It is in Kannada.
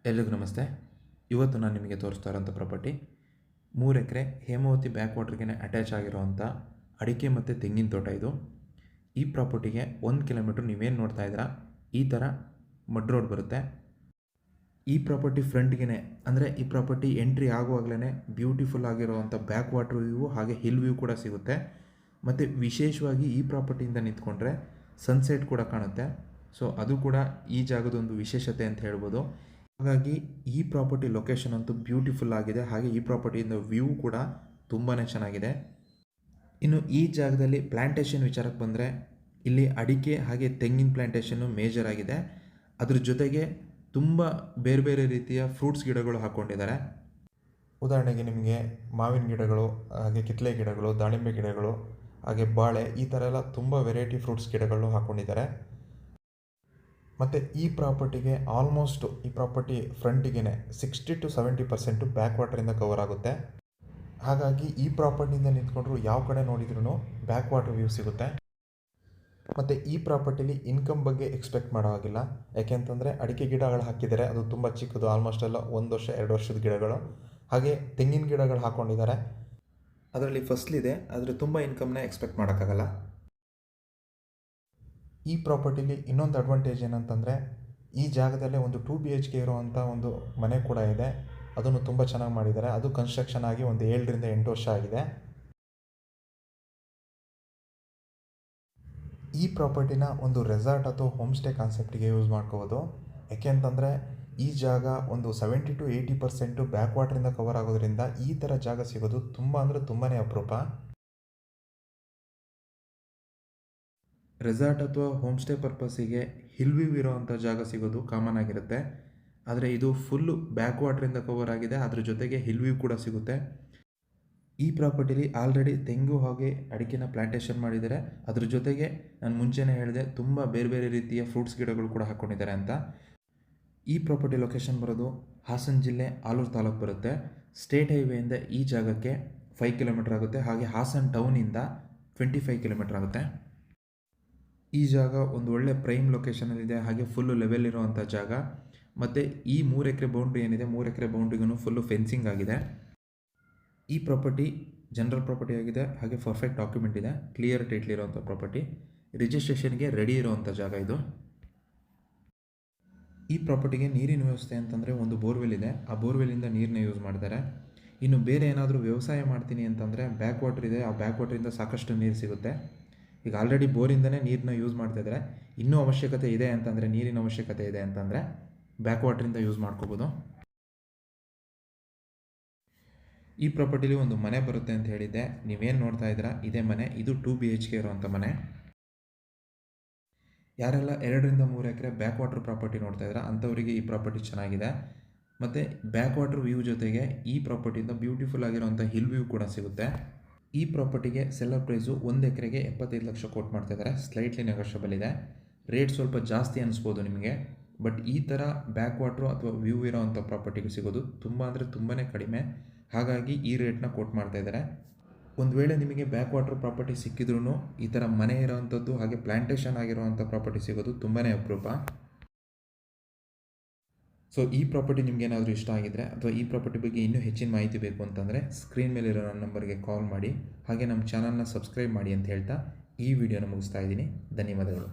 ಎಲ್ರಿಗೂ ನಮಸ್ತೆ. ಇವತ್ತು ನಾನು ನಿಮಗೆ ತೋರಿಸ್ತಾ ಇರೋಂಥ ಪ್ರಾಪರ್ಟಿ 3 ಎಕರೆ ಹೇಮಾವತಿ ಬ್ಯಾಕ್ ವಾಟರ್ಗೆ ಅಟ್ಯಾಚ್ ಆಗಿರೋವಂಥ ಅಡಿಕೆ ಮತ್ತು ತೆಂಗಿನ ತೋಟ ಇದು. ಈ ಪ್ರಾಪರ್ಟಿಗೆ 1 ಕಿಲೋಮೀಟ್ರ್ ನೀವೇನು ನೋಡ್ತಾ ಇದ್ದೀರಾ ಈ ಥರ ಮಡ್ ರೋಡ್ ಬರುತ್ತೆ. ಈ ಪ್ರಾಪರ್ಟಿ ಫ್ರಂಟ್ಗೆ ಅಂದರೆ ಈ ಪ್ರಾಪರ್ಟಿ ಎಂಟ್ರಿ ಆಗುವಾಗಲೇ ಬ್ಯೂಟಿಫುಲ್ ಆಗಿರುವಂಥ ಬ್ಯಾಕ್ ವಾಟರ್ ವ್ಯೂ ಹಾಗೆ ಹಿಲ್ ವ್ಯೂ ಕೂಡ ಸಿಗುತ್ತೆ. ಮತ್ತು ವಿಶೇಷವಾಗಿ ಈ ಪ್ರಾಪರ್ಟಿಯಿಂದ ನಿಂತ್ಕೊಂಡ್ರೆ ಸನ್ಸೆಟ್ ಕೂಡ ಕಾಣುತ್ತೆ. ಸೊ ಅದು ಕೂಡ ಈ ಜಾಗದೊಂದು ವಿಶೇಷತೆ ಅಂತ ಹೇಳ್ಬೋದು. ಹಾಗಾಗಿ ಈ ಪ್ರಾಪರ್ಟಿ ಲೊಕೇಶನ್ ಅಂತೂ ಬ್ಯೂಟಿಫುಲ್ ಆಗಿದೆ. ಹಾಗೆ ಈ ಪ್ರಾಪರ್ಟಿಯಿಂದ ವ್ಯೂ ಕೂಡ ತುಂಬಾ ಚೆನ್ನಾಗಿದೆ. ಇನ್ನು ಈ ಜಾಗದಲ್ಲಿ ಪ್ಲ್ಯಾಂಟೇಷನ್ ವಿಚಾರಕ್ಕೆ ಬಂದರೆ ಇಲ್ಲಿ ಅಡಿಕೆ ಹಾಗೆ ತೆಂಗಿನ ಪ್ಲ್ಯಾಂಟೇಷನ್ನು ಮೇಜರ್ ಆಗಿದೆ. ಅದ್ರ ಜೊತೆಗೆ ತುಂಬ ಬೇರೆ ಬೇರೆ ರೀತಿಯ ಫ್ರೂಟ್ಸ್ ಗಿಡಗಳು ಹಾಕ್ಕೊಂಡಿದ್ದಾರೆ. ಉದಾಹರಣೆಗೆ ನಿಮಗೆ ಮಾವಿನ ಗಿಡಗಳು ಹಾಗೆ ಕಿತ್ತಳೆ ಗಿಡಗಳು, ದಾಳಿಂಬೆ ಗಿಡಗಳು ಹಾಗೆ ಬಾಳೆ ಈ ಥರ ಎಲ್ಲ ತುಂಬ ವೆರೈಟಿ ಫ್ರೂಟ್ಸ್ ಗಿಡಗಳು ಹಾಕ್ಕೊಂಡಿದ್ದಾರೆ. ಮತ್ತು ಈ ಪ್ರಾಪರ್ಟಿಗೆ ಆಲ್ಮೋಸ್ಟ್ ಈ ಪ್ರಾಪರ್ಟಿ ಫ್ರಂಟಿಗೆ 60 to 70% ಬ್ಯಾಕ್ ವಾಟರಿಂದ ಕವರ್ ಆಗುತ್ತೆ. ಹಾಗಾಗಿ ಈ ಪ್ರಾಪರ್ಟಿಯಿಂದ ನಿಂತ್ಕೊಂಡ್ರು ಯಾವ ಕಡೆ ನೋಡಿದ್ರೂ ಬ್ಯಾಕ್ ವಾಟರ್ ವ್ಯೂ ಸಿಗುತ್ತೆ. ಮತ್ತು ಈ ಪ್ರಾಪರ್ಟಿಲಿ ಇನ್ಕಮ್ ಬಗ್ಗೆ ಎಕ್ಸ್ಪೆಕ್ಟ್ ಮಾಡೋ ಹಾಗಿಲ್ಲ. ಯಾಕೆಂತಂದರೆ ಅಡಿಕೆ ಗಿಡಗಳು ಹಾಕಿದ್ದಾರೆ, ಅದು ತುಂಬ ಚಿಕ್ಕದು, ಆಲ್ಮೋಸ್ಟ್ ಎಲ್ಲ 1 ವರ್ಷ 2 ವರ್ಷದ ಗಿಡಗಳು. ಹಾಗೆ ತೆಂಗಿನ ಗಿಡಗಳು ಹಾಕ್ಕೊಂಡಿದ್ದಾರೆ, ಅದರಲ್ಲಿ ಫಸ್ಲಿದೆ, ಆದರೆ ತುಂಬ ಇನ್ಕಮ್ನ ಎಕ್ಸ್ಪೆಕ್ಟ್ ಮಾಡೋಕ್ಕಾಗಲ್ಲ. ಈ ಪ್ರಾಪರ್ಟಿಲಿ ಇನ್ನೊಂದು ಅಡ್ವಾಂಟೇಜ್ ಏನಂತಂದರೆ ಈ ಜಾಗದಲ್ಲೇ ಒಂದು 2 BHK ಇರುವಂಥ ಒಂದು ಮನೆ ಕೂಡ ಇದೆ. ಅದನ್ನು ತುಂಬ ಚೆನ್ನಾಗಿ ಮಾಡಿದ್ದಾರೆ. ಅದು ಕನ್ಸ್ಟ್ರಕ್ಷನ್ ಆಗಿ ಒಂದು 7 ರಿಂದ 8 ವರ್ಷ ಆಗಿದೆ. ಈ ಪ್ರಾಪರ್ಟಿನ ಒಂದು ರೆಸಾರ್ಟ್ ಅಥವಾ ಹೋಮ್ ಸ್ಟೇ ಕಾನ್ಸೆಪ್ಟಿಗೆ ಯೂಸ್ ಮಾಡ್ಕೋಬೋದು. ಯಾಕೆಂತಂದರೆ ಈ ಜಾಗ ಒಂದು 70 to 80% ಬ್ಯಾಕ್ ವಾಟರಿಂದ ಕವರ್ ಆಗೋದ್ರಿಂದ ಈ ಥರ ಜಾಗ ಸಿಗೋದು ತುಂಬ ಅಂದರೆ ತುಂಬಾ ಅಪರೂಪ. ರೆಸಾರ್ಟ್ ಅಥವಾ ಹೋಮ್ ಸ್ಟೇ ಪರ್ಪಸ್ಸಿಗೆ ಹಿಲ್ ವ್ಯೂ ಇರೋವಂಥ ಜಾಗ ಸಿಗೋದು ಕಾಮನ್ ಆಗಿರುತ್ತೆ. ಆದರೆ ಇದು ಫುಲ್ಲು ಬ್ಯಾಕ್ ವಾಟ್ರಿಂದ ಕವರ್ ಆಗಿದೆ, ಅದ್ರ ಜೊತೆಗೆ ಹಿಲ್ ವ್ಯೂ ಕೂಡ ಸಿಗುತ್ತೆ. ಈ ಪ್ರಾಪರ್ಟಿಲಿ ಆಲ್ರೆಡಿ ತೆಂಗು ಹಾಗೆ ಅಡಿಕೆನ ಪ್ಲ್ಯಾಂಟೇಷನ್ ಮಾಡಿದ್ದಾರೆ. ಅದ್ರ ಜೊತೆಗೆ ನಾನು ಮುಂಚೆನೇ ಹೇಳಿದೆ ತುಂಬ ಬೇರೆ ಬೇರೆ ರೀತಿಯ ಫ್ರೂಟ್ಸ್ ಗಿಡಗಳು ಕೂಡ ಹಾಕ್ಕೊಂಡಿದ್ದಾರೆ ಅಂತ. ಈ ಪ್ರಾಪರ್ಟಿ ಲೊಕೇಶನ್ ಬರೋದು ಹಾಸನ ಜಿಲ್ಲೆ ಆಲೂರು ತಾಲೂಕು ಬರುತ್ತೆ. ಸ್ಟೇಟ್ ಹೈವೇಯಿಂದ ಈ ಜಾಗಕ್ಕೆ 5 ಕಿಲೋಮೀಟರ್ ಆಗುತ್ತೆ. ಹಾಗೆ ಹಾಸನ ಟೌನಿಂದ 25 ಕಿಲೋಮೀಟರ್ ಆಗುತ್ತೆ. ಈ ಜಾಗ ಒಂದು ಒಳ್ಳೆ ಪ್ರೈಮ್ ಲೊಕೇಶನಲ್ಲಿದೆ, ಹಾಗೆ ಫುಲ್ಲು ಲೆವೆಲ್ ಇರುವಂಥ ಜಾಗ. ಮತ್ತು ಈ 3 ಎಕರೆ ಬೌಂಡ್ರಿ ಏನಿದೆ, 3 ಎಕರೆ ಬೌಂಡ್ರಿಗೂ ಫುಲ್ಲು ಫೆನ್ಸಿಂಗ್ ಆಗಿದೆ. ಈ ಪ್ರಾಪರ್ಟಿ ಜನರಲ್ ಪ್ರಾಪರ್ಟಿ ಆಗಿದೆ, ಹಾಗೆ ಪರ್ಫೆಕ್ಟ್ ಡಾಕ್ಯುಮೆಂಟ್ ಇದೆ, ಕ್ಲಿಯರ್ ಟೈಟ್ಲ್ ಇರುವಂಥ ಪ್ರಾಪರ್ಟಿ, ರಿಜಿಸ್ಟ್ರೇಷನ್ಗೆ ರೆಡಿ ಇರುವಂಥ ಜಾಗ ಇದು. ಈ ಪ್ರಾಪರ್ಟಿಗೆ ನೀರಿನ ವ್ಯವಸ್ಥೆ ಅಂತಂದರೆ ಒಂದು ಬೋರ್ವೆಲ್ ಇದೆ, ಆ ಬೋರ್ವೆಲ್ಲಿಂದ ನೀರನ್ನ ಯೂಸ್ ಮಾಡ್ತಾರೆ. ಇನ್ನು ಬೇರೆ ಏನಾದರೂ ವ್ಯವಸಾಯ ಮಾಡ್ತೀನಿ ಅಂತಂದರೆ ಬ್ಯಾಕ್ ವಾಟರ್ ಇದೆ, ಆ ಬ್ಯಾಕ್ ವಾಟರಿಂದ ಸಾಕಷ್ಟು ನೀರು ಸಿಗುತ್ತೆ. ಈಗ ಆಲ್ರೆಡಿ ಬೋರಿಂದನೇ ನೀರನ್ನ ಯೂಸ್ ಮಾಡ್ತಾಯಿದ್ದಾರೆ. ಇನ್ನೂ ಅವಶ್ಯಕತೆ ಇದೆ ಅಂತಂದರೆ, ನೀರಿನ ಅವಶ್ಯಕತೆ ಇದೆ ಅಂತಂದರೆ ಬ್ಯಾಕ್ ವಾಟ್ರಿಂದ ಯೂಸ್ ಮಾಡ್ಕೋಬೋದು. ಈ ಪ್ರಾಪರ್ಟಿಲಿ ಒಂದು ಮನೆ ಬರುತ್ತೆ ಅಂತ ಹೇಳಿದ್ದೆ, ನೀವೇನು ನೋಡ್ತಾ ಇದ್ದೀರಾ ಇದೇ ಮನೆ. ಇದು 2 BHK ಇರುವಂಥ ಮನೆ. ಯಾರೆಲ್ಲ 2 ರಿಂದ 3 ಎಕರೆ ಬ್ಯಾಕ್ ವಾಟರ್ ಪ್ರಾಪರ್ಟಿ ನೋಡ್ತಾ ಇದ್ದೀರಾ ಅಂಥವರಿಗೆ ಈ ಪ್ರಾಪರ್ಟಿ ಚೆನ್ನಾಗಿದೆ. ಮತ್ತು ಬ್ಯಾಕ್ ವಾಟರ್ ವ್ಯೂ ಜೊತೆಗೆ ಈ ಪ್ರಾಪರ್ಟಿಯಿಂದ ಬ್ಯೂಟಿಫುಲ್ ಆಗಿರುವಂಥ ಹಿಲ್ ವ್ಯೂ ಕೂಡ ಸಿಗುತ್ತೆ. ಈ ಪ್ರಾಪರ್ಟಿಗೆ ಸೆಲ್ಲರ್ ಪ್ರೈಸು 1 ಎಕರೆಗೆ 75 ಲಕ್ಷ ಕೋಟ್ ಮಾಡ್ತಾಯಿದ್ದಾರೆ. ಸ್ಲೈಟ್ಲಿ ನೆಗೋಷಿಯಬಲ್ ಇದೆ. ರೇಟ್ ಸ್ವಲ್ಪ ಜಾಸ್ತಿ ಅನಿಸ್ಬೋದು ನಿಮಗೆ, ಬಟ್ ಈ ಥರ ಬ್ಯಾಕ್ ವಾಟ್ರು ಅಥವಾ ವ್ಯೂ ಇರೋವಂಥ ಪ್ರಾಪರ್ಟಿಗೆ ಸಿಗೋದು ತುಂಬ ಅಂದರೆ ತುಂಬಾ ಕಡಿಮೆ. ಹಾಗಾಗಿ ಈ ರೇಟ್ನ ಕೋಟ್ ಮಾಡ್ತಾಯಿದ್ದಾರೆ. ಒಂದು ವೇಳೆ ನಿಮಗೆ ಬ್ಯಾಕ್ ವಾಟರ್ ಪ್ರಾಪರ್ಟಿ ಸಿಕ್ಕಿದ್ರೂ ಈ ಥರ ಮನೆ ಇರೋವಂಥದ್ದು ಹಾಗೆ ಪ್ಲ್ಯಾಂಟೇಷನ್ ಆಗಿರುವಂಥ ಪ್ರಾಪರ್ಟಿ ಸಿಗೋದು ತುಂಬಾ ಅಪರೂಪ. ಸೊ ಈ ಪ್ರಾಪರ್ಟಿ ನಿಮಗೇನಾದರೂ ಇಷ್ಟ ಆಗಿದ್ದರೆ ಅಥವಾ ಈ ಪ್ರಾಪರ್ಟಿ ಬಗ್ಗೆ ಇನ್ನೂ ಹೆಚ್ಚಿನ ಮಾಹಿತಿ ಬೇಕು ಅಂತಂದರೆ ಸ್ಕ್ರೀನ್ ಮೇಲಿರೋ ನನ್ನ ನಂಬರ್ಗೆ ಕಾಲ್ ಮಾಡಿ, ಹಾಗೆ ನಮ್ಮ ಚಾನಲ್ನ ಸಬ್ಸ್ಕ್ರೈಬ್ ಮಾಡಿ ಅಂತ ಹೇಳ್ತಾ ಈ ವಿಡಿಯೋನ ಮುಗಿಸ್ತಾ ಇದ್ದೀನಿ. ಧನ್ಯವಾದಗಳು.